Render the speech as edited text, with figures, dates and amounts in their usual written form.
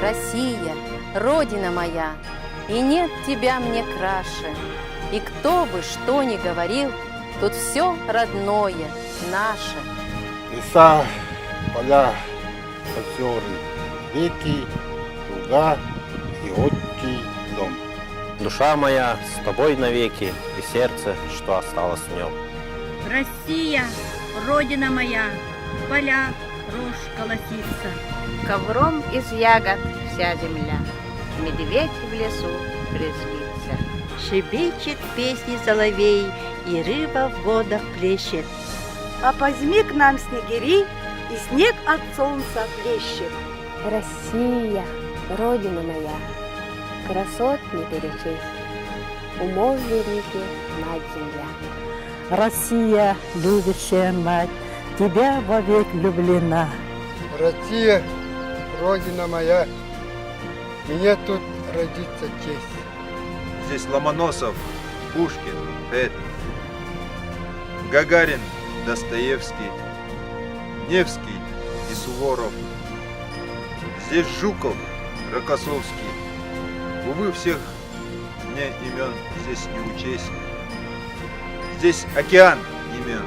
Россия, Родина моя, и нет тебя мне краше. И кто бы что ни говорил, тут все родное, наше. Леса, поля, озера, реки, луга и отчий дом. Душа моя с тобой навеки, и сердце, что осталось в нем. Россия, Родина моя, в полях рожь колосится. Ковром из ягод вся земля, медведь в лесу резвится. Шебечет песни соловей, и рыба в водах плещет. А позьми к нам снегири, и снег от солнца плещет. Россия, Родина моя, красот не перечесть, умов великих мать земля. Россия, любящая мать, тебя вовек влюблена. Россия, Родина моя, мне тут родится честь. Здесь Ломоносов, Пушкин, поэт, Гагарин, Достоевский, Невский и Суворов. Здесь Жуков, Рокоссовский. Увы, всех мне имен здесь не учесть. Здесь океан имен.